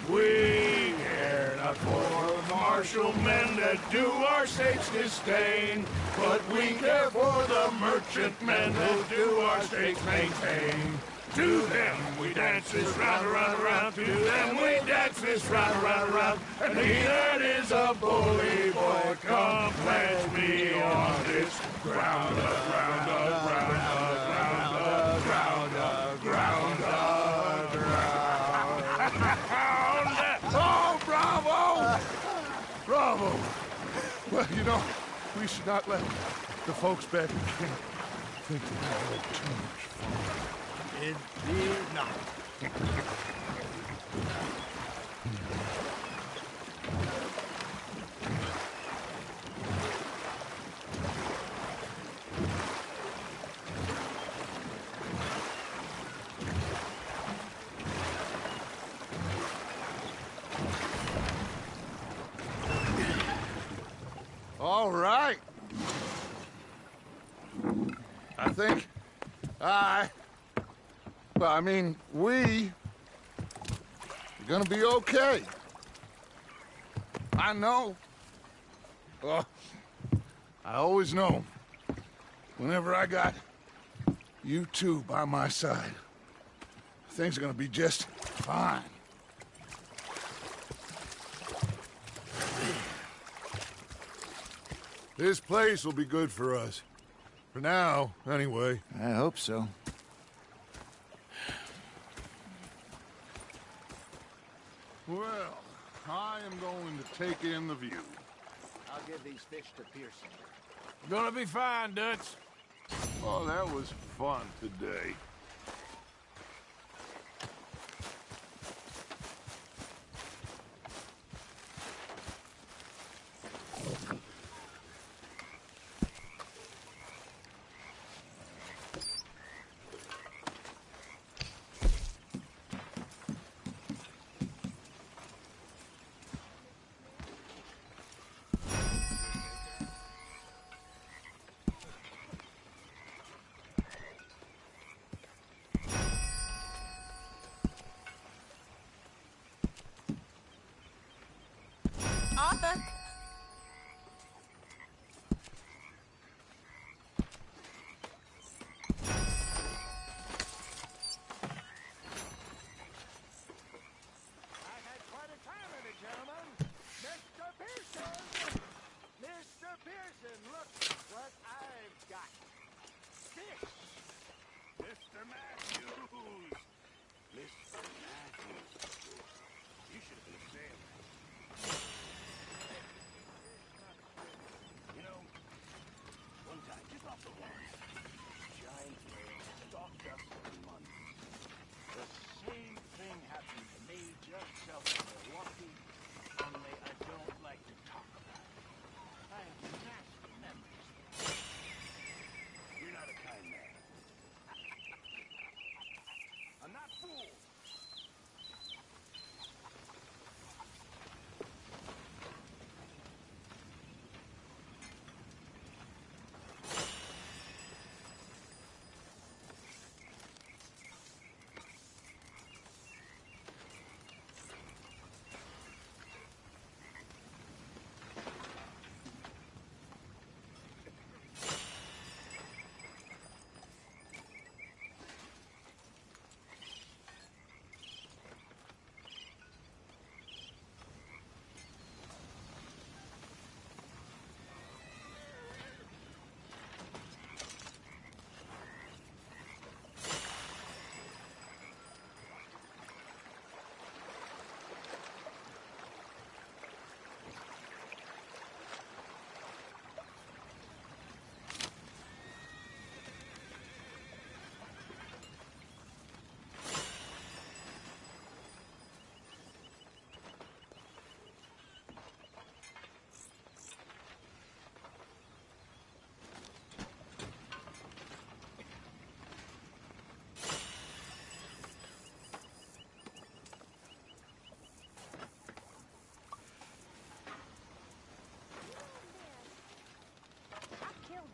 S1: We care not for the martial men that do our states disdain, but we care for the merchant men that do our states maintain. To them we dance this round, around, around. To them we dance this round, around, around. And he that is a bully boy, come pledge me on this ground, ground, ground, ground, ground, ground, ground.
S12: Oh, bravo! Bravo! Well, you know, we should not let the folks back in camp think that we had too much fun.
S8: Indeed not.
S12: All right. I mean, we're gonna be okay. I know. I always know. Whenever I got you two by my side, things are gonna be just fine. This place will be good for us. For now, anyway.
S8: I hope so.
S12: Well, I am going to take in the view.
S8: I'll give these fish to Pearson.
S1: Gonna be fine, Dutch.
S12: Oh, that was fun today.
S9: Arthur!
S7: Mr. Pearson, look what I've got. Fish! Mr. Matthews! Mr. Matthews. You should have been there. You know, one time, just off the water, giant whale stalked us for months. The same thing happened to me just south of Milwaukee, only I don't like to talk about it. I have nasty memories. You're not a kind man. I'm not fooled.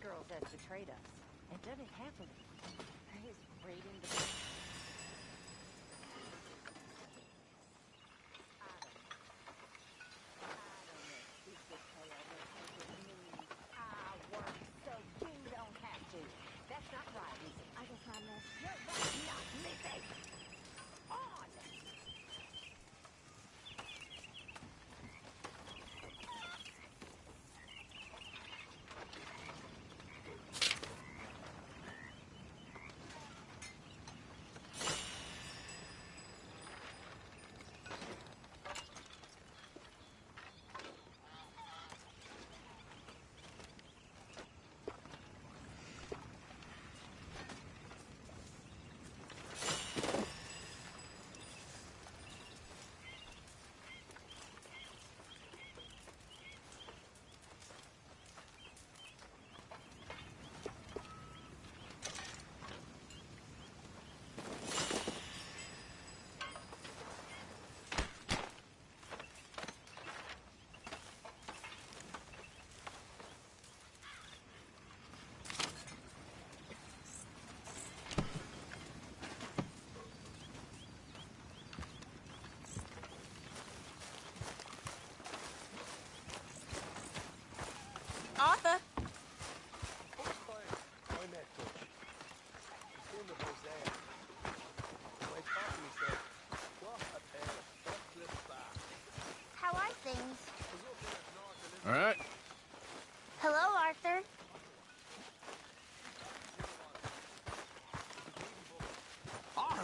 S9: Girls that betrayed us and done it happily. He's raiding the... I work so you don't have to. That's not right, is it? I guess I missed. You're not missing. On!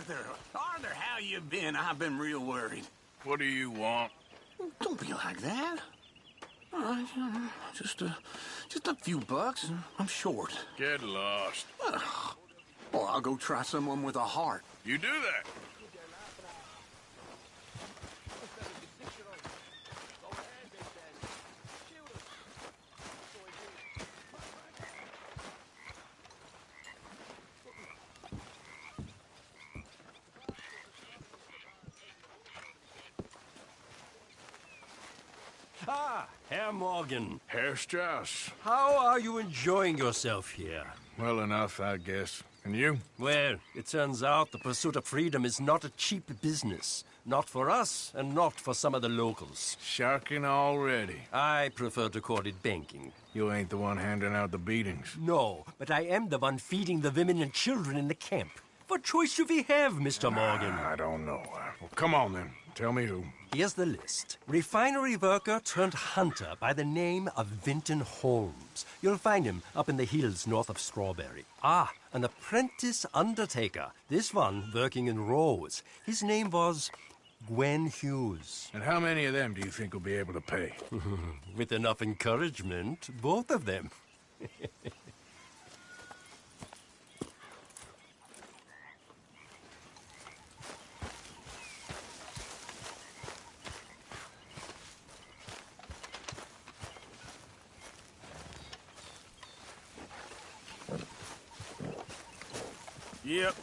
S11: Arthur, how you been? I've been real worried.
S1: What do you want?
S11: Don't be like that. All right, just a few bucks. I'm short.
S1: Get lost.
S11: Well, I'll go try someone with a heart.
S1: You do that.
S14: Ah, Herr Morgan.
S1: Herr Strauss.
S14: How are you enjoying yourself here?
S1: Well enough, I guess. And you?
S14: Well, it turns out the pursuit of freedom is not a cheap business. Not for us, and not for some of the locals.
S1: Sharking already.
S14: I prefer to call it banking.
S1: You ain't the one handing out the beatings.
S14: No, but I am the one feeding the women and children in the camp. What choice do we have, Mr. Morgan?
S1: I don't know. Well, come on, then. Tell me who.
S14: Here's the list. Refinery worker turned hunter by the name of Vinton Holmes. You'll find him up in the hills north of Strawberry. Ah, an apprentice undertaker. This one working in Rose. His name was Gwen Hughes.
S1: And how many of them do you think will be able to pay?
S14: With enough encouragement, both of them.
S1: Yep.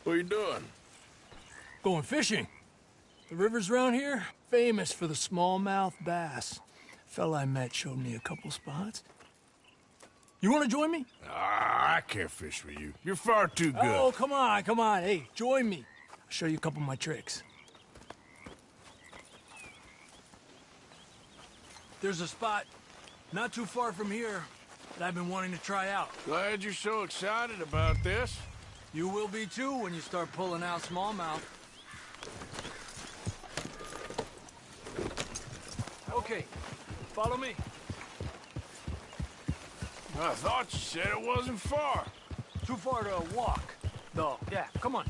S1: What are you doing?
S15: Going fishing. The rivers around here, famous for the smallmouth bass. Fella I met showed me a couple spots. You want to join me?
S1: I can't fish with you. You're far too good.
S15: Oh, come on, come on. Hey, join me. I'll show you a couple of my tricks. There's a spot not too far from here that I've been wanting to try out.
S1: Glad you're so excited about this.
S15: You will be too when you start pulling out smallmouth. Okay, follow me.
S1: I thought you said it wasn't far.
S15: Too far to walk, though. Yeah, come on.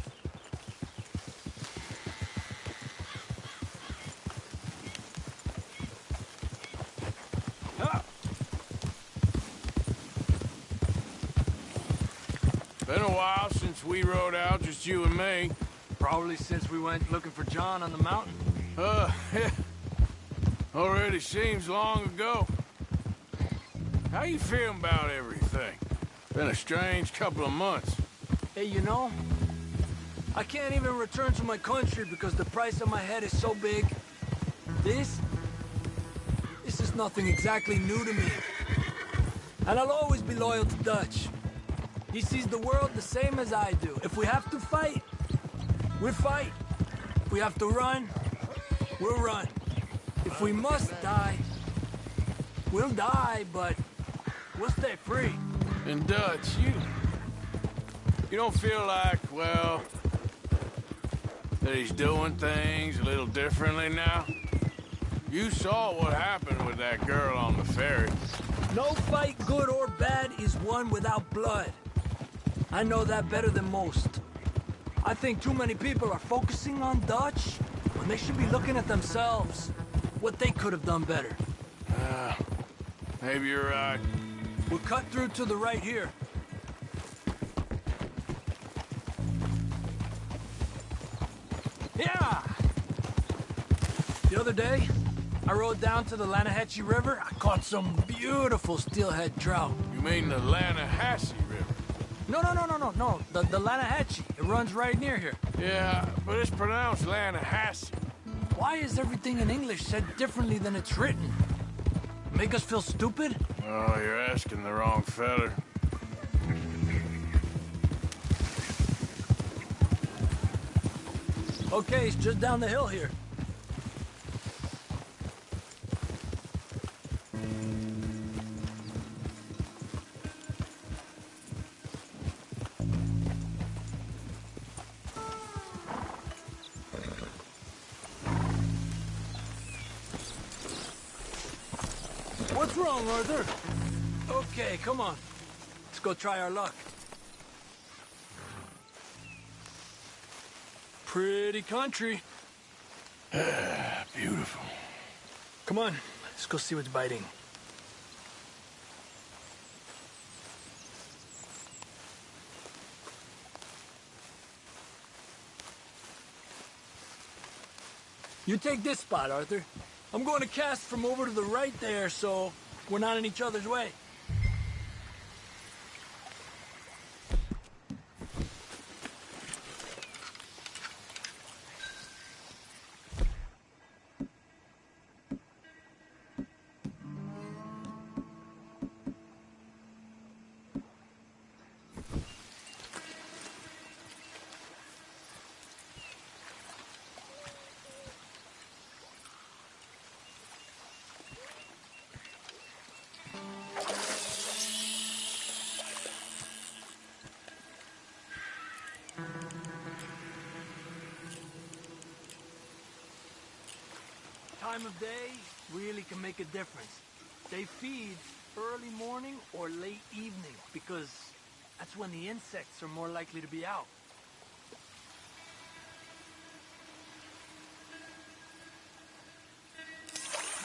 S1: Been a while since we rode out, just you and me.
S15: Probably since we went looking for John on the mountain.
S1: Yeah. Already seems long ago. How you feeling about everything? Been a strange couple of months.
S15: Hey, you know, I can't even return to my country because the price on my head is so big. This is nothing exactly new to me. And I'll always be loyal to Dutch. He sees the world the same as I do. If we have to fight, we'll fight. If we have to run, we'll run. If we must die, we'll die, but we'll stay free.
S1: And Dutch, you don't feel like, well, that he's doing things a little differently now? You saw what happened with that girl on the ferry.
S15: No fight, good or bad, is won without blood. I know that better than most. I think too many people are focusing on Dutch when they should be looking at themselves, what they could have done better.
S1: Maybe you're right.
S15: We'll cut through to the right here. Yeah! The other day, I rode down to the Lanahatchee River. I caught some beautiful steelhead trout.
S1: You mean the Lanahatchee River?
S15: No. The Lanahatchee. It runs right near here.
S1: Yeah, but it's pronounced Lanahatchee.
S15: Why is everything in English said differently than it's written? Make us feel stupid?
S1: Oh, you're asking the wrong feller.
S15: Okay, it's just down the hill here. What's wrong, Arthur? Okay, come on. Let's go try our luck. Pretty country.
S1: Beautiful.
S15: Come on, let's go see what's biting. You take this spot, Arthur. I'm going to cast from over to the right there, so we're not in each other's way. Time of day really can make a difference. They feed early morning or late evening because that's when the insects are more likely to be out.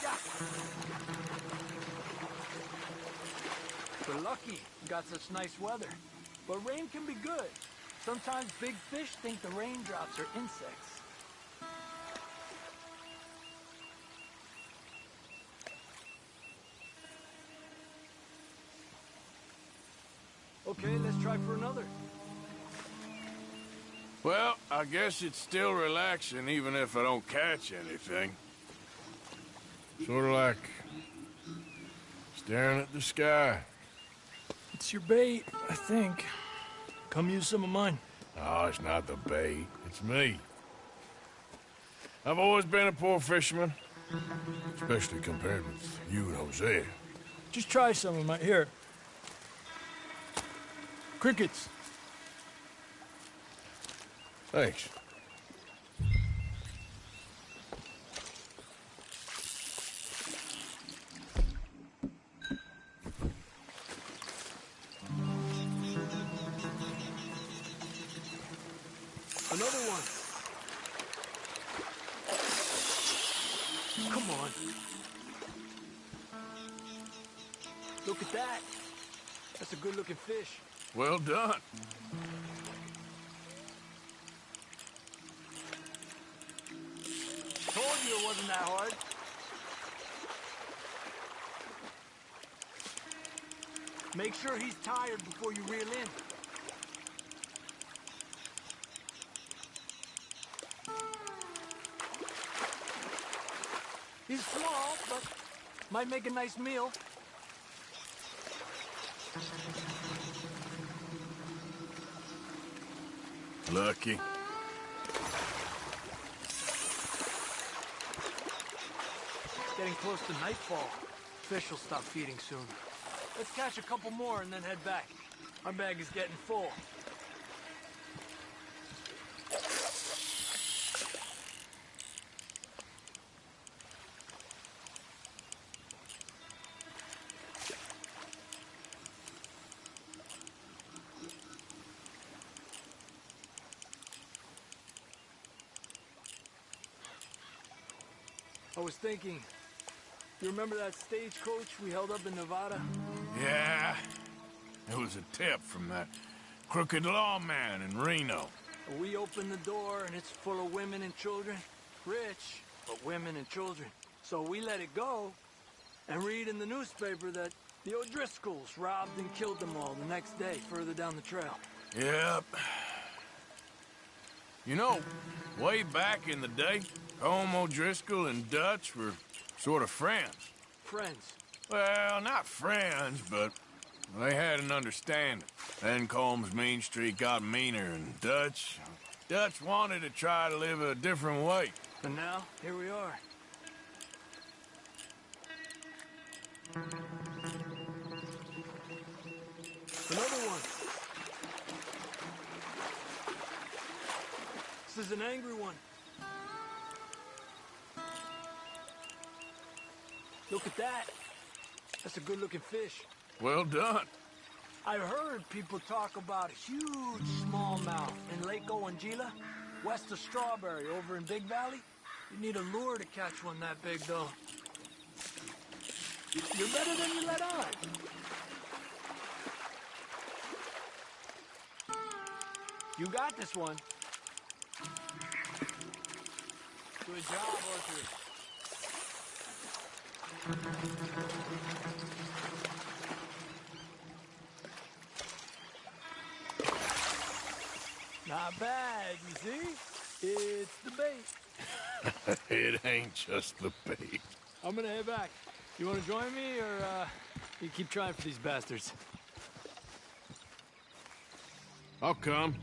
S15: Yeah. We're lucky we got such nice weather, but rain can be good. Sometimes big fish think the raindrops are insects. Okay, let's try for another.
S1: Well, I guess it's still relaxing even if I don't catch anything. Sort of like staring at the sky.
S15: It's your bait, I think. Come use some of mine.
S1: Oh, it's not the bait. It's me. I've always been a poor fisherman. Especially compared with you and Hosea.
S15: Just try some of mine. Here. Crickets.
S1: Thanks.
S15: Another one. Come on. Look at that. That's a good-looking fish.
S1: Well done.
S15: Told you it wasn't that hard. Make sure he's tired before you reel in. He's small, but might make a nice meal.
S1: Lucky.
S15: Getting close to nightfall. Fish will stop feeding soon. Let's catch a couple more and then head back. Our bag is getting full. I was thinking, you remember that stagecoach we held up in Nevada?
S1: Yeah. It was a tip from that crooked lawman in Reno.
S15: We opened the door and it's full of women and children. Rich, but women and children. So we let it go and read in the newspaper that the O'Driscolls robbed and killed them all the next day further down the trail.
S1: Yep. You know, way back in the day, Colm O'Driscoll and Dutch were sort of friends.
S15: Friends?
S1: Well, not friends, but they had an understanding. Then Colm's mean streak got meaner, and Dutch wanted to try to live a different way.
S15: And now, here we are. Another one. This is an angry one. Look at that. That's a good-looking fish.
S1: Well done.
S15: I've heard people talk about a huge smallmouth in Lake Owanjila, west of Strawberry, over in Big Valley. You need a lure to catch one that big, though. You're better than you let on. You got this one. Good job, Arthur. Not bad, you see? It's the bait.
S1: It ain't just the bait.
S15: I'm gonna head back. You wanna join me, or you keep trying for these bastards?
S1: I'll come.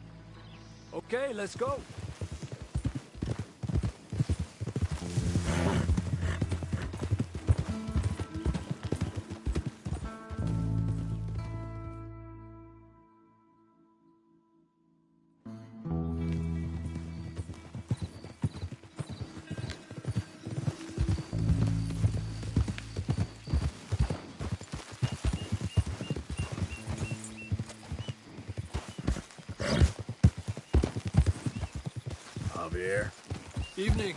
S15: Okay, let's go.
S5: Javier.
S15: Evening.